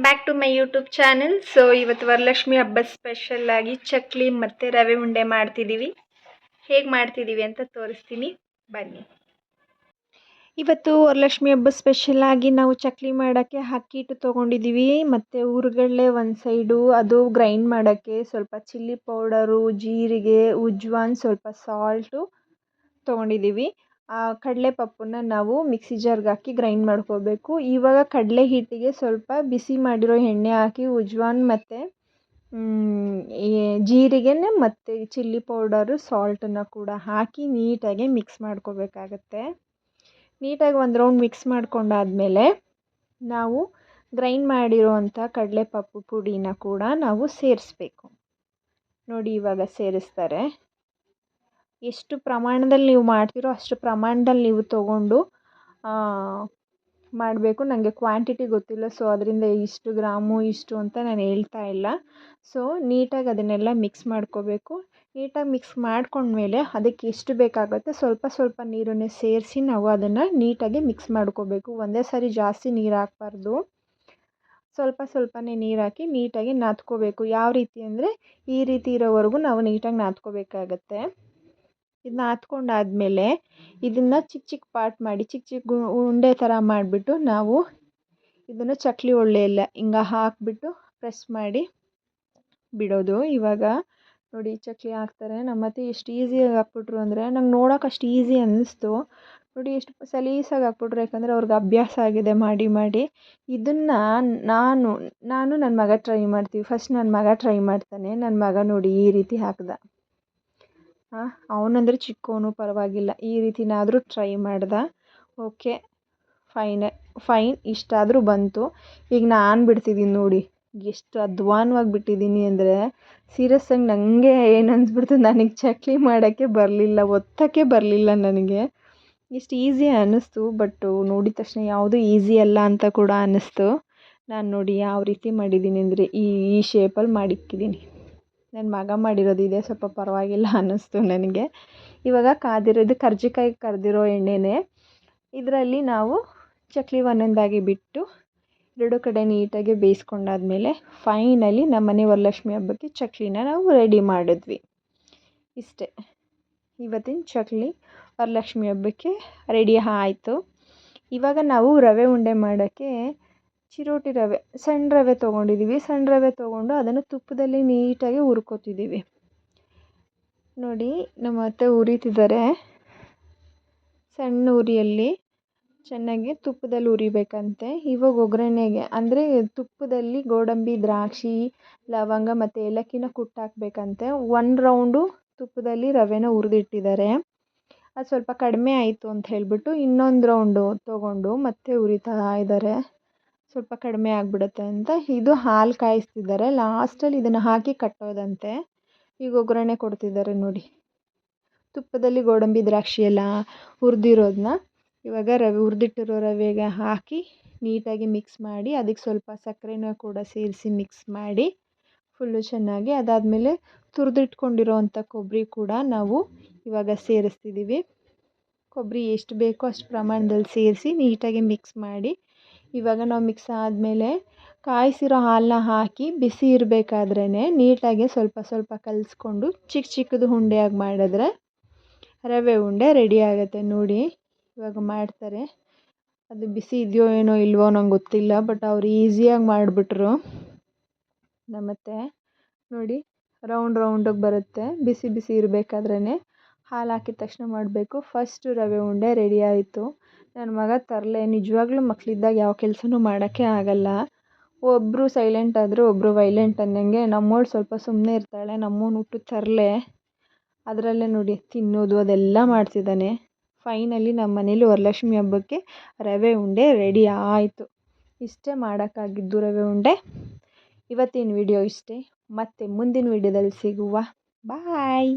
Back to my YouTube channel. So ಇವತ್ತು ವರಲಕ್ಷ್ಮಿ ಹಬ್ಬ special ಆಗಿ ಚಕ್ಲಿ ಮತ್ತು ರವೆ ಉಂಡೆ ಮಾಡ್ತಿದ್ದೀವಿ. ಹೇಗೆ ಮಾಡ್ತಿದ್ದೀವಿ ಅಂತ ತೋರಿಸ್ತೀನಿ, ಬನ್ನಿ. ಇವತ್ತು ವರಲಕ್ಷ್ಮಿ ಹಬ್ಬ ಸ್ಪೆಷಲ್ ಆಗಿ ನಾವು ಚಕ್ಲಿ ಮಾಡೋಕ್ಕೆ ಅಕ್ಕಿ ಹಿಟ್ಟು ತೊಗೊಂಡಿದ್ದೀವಿ ಮತ್ತು ಹುರ್ಗಡ್ಲೆ ಒಂದು ಸೈಡು, ಅದು ಗ್ರೈಂಡ್ ಮಾಡೋಕ್ಕೆ ಸ್ವಲ್ಪ ಚಿಲ್ಲಿ ಪೌಡರು, ಜೀರಿಗೆ, ಉಜ್ವಾನ್, ಸ್ವಲ್ಪ ಸಾಲ್ಟು ತೊಗೊಂಡಿದ್ದೀವಿ. ಆ ಕಡಲೆ ಪಪ್ಪನ್ನ ನಾವು ಮಿಕ್ಸಿ ಜಾರ್ಗೆ ಹಾಕಿ ಗ್ರೈಂಡ್ ಮಾಡ್ಕೋಬೇಕು. ಇವಾಗ ಕಡಲೆ ಹಿಟ್ಟಿಗೆ ಸ್ವಲ್ಪ ಬಿಸಿ ಮಾಡಿರೋ ಎಣ್ಣೆ ಹಾಕಿ ಉಜ್ವಾನ್ ಮತ್ತು ಜೀರಿಗೆ ಮತ್ತು ಚಿಲ್ಲಿ ಪೌಡರು, ಸಾಲ್ಟನ್ನು ಕೂಡ ಹಾಕಿ ನೀಟಾಗಿ ಮಿಕ್ಸ್ ಮಾಡ್ಕೋಬೇಕಾಗತ್ತೆ. ನೀಟಾಗಿ ಒಂದು ರೌಂಡ್ ಮಿಕ್ಸ್ ಮಾಡ್ಕೊಂಡಾದಮೇಲೆ ನಾವು ಗ್ರೈಂಡ್ ಮಾಡಿರೋವಂಥ ಕಡಲೆಪಪ್ಪು ಪುಡಿನ ಕೂಡ ನಾವು ಸೇರಿಸ್ಬೇಕು. ನೋಡಿ, ಇವಾಗ ಸೇರಿಸ್ತಾರೆ. ಎಷ್ಟು ಪ್ರಮಾಣದಲ್ಲಿ ನೀವು ಮಾಡ್ತೀರೋ ಅಷ್ಟು ಪ್ರಮಾಣದಲ್ಲಿ ನೀವು ತೊಗೊಂಡು ಮಾಡಬೇಕು. ನನಗೆ ಕ್ವಾಂಟಿಟಿ ಗೊತ್ತಿಲ್ಲ, ಸೊ ಅದರಿಂದ ಇಷ್ಟು ಗ್ರಾಮು ಇಷ್ಟು ಅಂತ ನಾನು ಹೇಳ್ತಾ ಇಲ್ಲ. ಸೊ ನೀಟಾಗಿ ಅದನ್ನೆಲ್ಲ ಮಿಕ್ಸ್ ಮಾಡ್ಕೋಬೇಕು. ನೀಟಾಗಿ ಮಿಕ್ಸ್ ಮಾಡ್ಕೊಂಡ್ಮೇಲೆ ಅದಕ್ಕೆ ಎಷ್ಟು ಬೇಕಾಗುತ್ತೆ ಸ್ವಲ್ಪ ಸ್ವಲ್ಪ ನೀರನ್ನೇ ಸೇರಿಸಿ ನಾವು ಅದನ್ನು ನೀಟಾಗಿ ಮಿಕ್ಸ್ ಮಾಡ್ಕೋಬೇಕು. ಒಂದೇ ಸಾರಿ ಜಾಸ್ತಿ ನೀರು ಹಾಕ್ಬಾರ್ದು, ಸ್ವಲ್ಪ ಸ್ವಲ್ಪನೇ ನೀರು ಹಾಕಿ ನೀಟಾಗಿ ನಾದ್ಕೋಬೇಕು. ಯಾವ ರೀತಿ ಅಂದರೆ ಈ ರೀತಿ ಇರೋವರೆಗೂ ನಾವು ನೀಟಾಗಿ ನಾದ್ಕೋಬೇಕಾಗತ್ತೆ. ಇದನ್ನ ನಾದ್ಕೊಂಡಾದಮೇಲೆ ಇದನ್ನು ಚಿಕ್ಕ ಚಿಕ್ಕ ಪಾರ್ಟ್ ಮಾಡಿ ಚಿಕ್ಕ ಚಿಕ್ಕ ಉಂಡೆ ಥರ ಮಾಡಿಬಿಟ್ಟು ನಾವು ಇದನ್ನು ಚಕ್ಲಿ ಒಳ್ಳೆಯಲ್ಲ ಹಿಂಗೆ ಹಾಕಿಬಿಟ್ಟು ಪ್ರೆಸ್ ಮಾಡಿ ಬಿಡೋದು. ಇವಾಗ ನೋಡಿ, ಚಕ್ಲಿ ಹಾಕ್ತಾರೆ. ನಮ್ಮ ಅತ್ತೆ ಎಷ್ಟು ಈಸಿಯಾಗಿ ಹಾಕ್ಬಿಟ್ರು ಅಂದರೆ ನಂಗೆ ನೋಡೋಕೆ ಅಷ್ಟು ಈಸಿ ಅನ್ನಿಸ್ತು. ನೋಡಿ ಎಷ್ಟು ಸಲೀಸಾಗಿ ಹಾಕ್ಬಿಟ್ರು, ಯಾಕಂದರೆ ಅವ್ರಿಗೆ ಅಭ್ಯಾಸ ಆಗಿದೆ ಮಾಡಿ ಮಾಡಿ. ಇದನ್ನು ನಾನು ನನ್ನ ಮಗ ಟ್ರೈ ಮಾಡ್ತೀವಿ. ಫಸ್ಟ್ ನನ್ನ ಮಗ ಟ್ರೈ ಮಾಡ್ತಾನೆ. ನನ್ನ ಮಗ ನೋಡಿ ಈ ರೀತಿ ಹಾಕ್ದ. ಅವನಂದರೆ ಚಿಕ್ಕವನು, ಪರವಾಗಿಲ್ಲ, ಈ ರೀತಿನಾದರೂ ಟ್ರೈ ಮಾಡ್ದ. ಓಕೆ, ಫೈನ್ ಇಷ್ಟಾದರೂ ಬಂತು. ಈಗ ನಾನು ಬಿಡ್ತಿದ್ದೀನಿ ನೋಡಿ, ಎಷ್ಟು ಅಧ್ವಾನವಾಗಿ ಬಿಟ್ಟಿದ್ದೀನಿ ಅಂದರೆ ಸೀರಿಯಸ್ಸಾಗಿ ನನಗೆ ಏನು ಅನಿಸ್ಬಿಡ್ತು, ನನಗೆ ಚಕ್ಲಿ ಮಾಡೋಕ್ಕೆ ಬರಲಿಲ್ಲ, ಒತ್ತಕ್ಕೆ ಬರಲಿಲ್ಲ ನನಗೆ. ಇಷ್ಟು ಈಸಿ ಅನ್ನಿಸ್ತು, ಬಟ್ಟು ನೋಡಿದ ತಕ್ಷಣ ಯಾವುದೂ ಈಸಿ ಅಲ್ಲ ಅಂತ ಕೂಡ ಅನ್ನಿಸ್ತು. ನಾನು ನೋಡಿ ಯಾವ ರೀತಿ ಮಾಡಿದ್ದೀನಿ ಅಂದರೆ ಈ ಶೇಪಲ್ಲಿ ಮಾಡಿಕ್ಕಿದ್ದೀನಿ. ನನ್ನ ಮಗ ಮಾಡಿರೋದಿದೆ, ಸ್ವಲ್ಪ ಪರವಾಗಿಲ್ಲ ಅನ್ನಿಸ್ತು ನನಗೆ. ಇವಾಗ ಕಾದಿರೋದು ಕರ್ಜಿಕಾಯಿ ಕರೆದಿರೋ ಎಣ್ಣೆನೇ ಇದರಲ್ಲಿ ನಾವು ಚಕ್ಲಿ ಒಂದೊಂದಾಗಿ ಬಿಟ್ಟು ಎರಡು ಕಡೆ ನೀಟಾಗಿ ಬೇಯಿಸ್ಕೊಂಡಾದ್ಮೇಲೆ ಫೈನಲಿ ನಮ್ಮನೆ ವರಲಕ್ಷ್ಮಿ ಹಬ್ಬಕ್ಕೆ ಚಕ್ಲಿನ ನಾವು ರೆಡಿ ಮಾಡಿದ್ವಿ. ಇಷ್ಟೇ, ಇವತ್ತಿನ ಚಕ್ಲಿ ವರಲಕ್ಷ್ಮಿ ಹಬ್ಬಕ್ಕೆ ರೆಡಿ ಆಯಿತು. ಇವಾಗ ನಾವು ರವೆ ಉಂಡೆ ಮಾಡೋಕ್ಕೆ ಚಿರೋಟಿ ರವೆ, ಸಣ್ಣ ರವೆ ತೊಗೊಂಡಿದ್ದೀವಿ. ಸಣ್ಣ ರವೆ ತೊಗೊಂಡು ಅದನ್ನು ತುಪ್ಪದಲ್ಲಿ ನೀಟಾಗಿ ಹುರ್ಕೋತಿದ್ದೀವಿ. ನೋಡಿ, ನಮ್ಮ ಅತ್ತೆ ಹುರಿತಿದ್ದಾರೆ. ಸಣ್ಣ ಉರಿಯಲ್ಲಿ ಚೆನ್ನಾಗಿ ತುಪ್ಪದಲ್ಲಿ ಹುರಿಬೇಕಂತೆ. ಇವಾಗ ಒಗ್ಗರಣೆಗೆ ಅಂದರೆ ತುಪ್ಪದಲ್ಲಿ ಗೋಡಂಬಿ, ದ್ರಾಕ್ಷಿ, ಲವಂಗ ಮತ್ತು ಏಲಕ್ಕಿನ ಕುಟ್ಟಾಕಬೇಕಂತೆ. 1 ರೌಂಡು ತುಪ್ಪದಲ್ಲಿ ರವೆನ ಹುರಿದಿಟ್ಟಿದ್ದಾರೆ. ಅದು ಸ್ವಲ್ಪ ಕಡಿಮೆ ಆಯಿತು ಅಂತ ಹೇಳಿಬಿಟ್ಟು ಇನ್ನೊಂದು ರೌಂಡು ತೊಗೊಂಡು ಮತ್ತೆ ಹುರಿತಾ ಇದ್ದಾರೆ. ಸ್ವಲ್ಪ ಕಡಿಮೆ ಆಗಿಬಿಡುತ್ತೆ ಅಂತ. ಇದು ಹಾಲು ಕಾಯಿಸ್ತಿದ್ದಾರೆ. ಲಾಸ್ಟಲ್ಲಿ ಇದನ್ನು ಹಾಕಿ ಕಟ್ಟೋದಂತೆ. ಈಗ ಒಗ್ಗರಣೆ ಕೊಡ್ತಿದ್ದಾರೆ ನೋಡಿ. ತುಪ್ಪದಲ್ಲಿ ಗೋಡಂಬಿ, ದ್ರಾಕ್ಷಿ ಎಲ್ಲ ಹುರಿದಿರೋದನ್ನ ಇವಾಗ ಹುರಿದಿಟ್ಟಿರೋ ರವೆಗೆ ಹಾಕಿ ನೀಟಾಗಿ ಮಿಕ್ಸ್ ಮಾಡಿ ಅದಕ್ಕೆ ಸ್ವಲ್ಪ ಸಕ್ಕರೆನ ಕೂಡ ಸೇರಿಸಿ ಮಿಕ್ಸ್ ಮಾಡಿ ಫುಲ್ಲು ಚೆನ್ನಾಗಿ, ಅದಾದಮೇಲೆ ತುರಿದಿಟ್ಕೊಂಡಿರೋವಂಥ ಕೊಬ್ಬರಿ ಕೂಡ ನಾವು ಇವಾಗ ಸೇರಿಸ್ತಿದ್ದೀವಿ. ಕೊಬ್ಬರಿ ಎಷ್ಟು ಬೇಕೋ ಅಷ್ಟು ಪ್ರಮಾಣದಲ್ಲಿ ಸೇರಿಸಿ ನೀಟಾಗಿ ಮಿಕ್ಸ್ ಮಾಡಿ, ಇವಾಗ ನಾವು ಮಿಕ್ಸ್ ಆದಮೇಲೆ ಕಾಯಿಸಿರೋ ಹಾಲನ್ನ ಹಾಕಿ ಬಿಸಿ ಇರಬೇಕಾದ್ರೇ ನೀಟಾಗಿ ಸ್ವಲ್ಪ ಸ್ವಲ್ಪ ಕಲಿಸ್ಕೊಂಡು ಚಿಕ್ಕ ಚಿಕ್ಕದು ಉಂಡೆಯಾಗಿ ಮಾಡಿದ್ರೆ ರವೆ ಉಂಡೆ ರೆಡಿ ಆಗುತ್ತೆ. ನೋಡಿ, ಇವಾಗ ಮಾಡ್ತಾರೆ. ಅದು ಬಿಸಿ ಇದೆಯೋ ಏನೋ ಇಲ್ವೋ ನಂಗೆ ಗೊತ್ತಿಲ್ಲ, ಬಟ್ ಅವ್ರು ಈಸಿಯಾಗಿ ಮಾಡಿಬಿಟ್ರು. ನಮ್ಮತ್ತೆ ನೋಡಿ, ರೌಂಡಿಗೆ ಬರುತ್ತೆ. ಬಿಸಿ ಬಿಸಿ ಇರಬೇಕಾದ್ರೇ ಹಾಲು ಹಾಕಿದ ತಕ್ಷಣ ಮಾಡಬೇಕು. ಫಸ್ಟು ರವೆ ಉಂಡೆ ರೆಡಿ ಆಯಿತು. ನನ್ನ ಮಗ ತರಲೆ, ನಿಜವಾಗ್ಲೂ ಮಕ್ಕಳಿದ್ದಾಗ ಯಾವ ಕೆಲಸನೂ ಮಾಡೋಕ್ಕೆ ಆಗಲ್ಲ. ಒಬ್ಬರು ಸೈಲೆಂಟ್ ಆದರೆ ಒಬ್ಬರು ವೈಲೆಂಟ್ ಅನ್ನಂಗೆ. ನಮ್ಮವಳು ಸ್ವಲ್ಪ ಸುಮ್ಮನೆ ಇರ್ತಾಳೆ, ನಮ್ಮವನು ಹುಟ್ಟು ತರಲೆ. ಅದರಲ್ಲೇ ನೋಡಿ ತಿನ್ನೋದು ಅದೆಲ್ಲ ಮಾಡ್ತಿದ್ದಾನೆ. ಫೈನಲಿ ನಮ್ಮ ಮನೇಲಿ ವರಲಕ್ಷ್ಮಿ ಹಬ್ಬಕ್ಕೆ ರವೆ ಉಂಡೆ ರೆಡಿ ಆಯಿತು. ಇಷ್ಟೇ ಮಾಡೋಕ್ಕಾಗಿದ್ದು ರವೆ ಉಂಡೆ. ಇವತ್ತಿನ ವಿಡಿಯೋ ಇಷ್ಟೇ. ಮತ್ತೆ ಮುಂದಿನ ವಿಡಿಯೋದಲ್ಲಿ ಸಿಗುವ. ಬಾಯ್.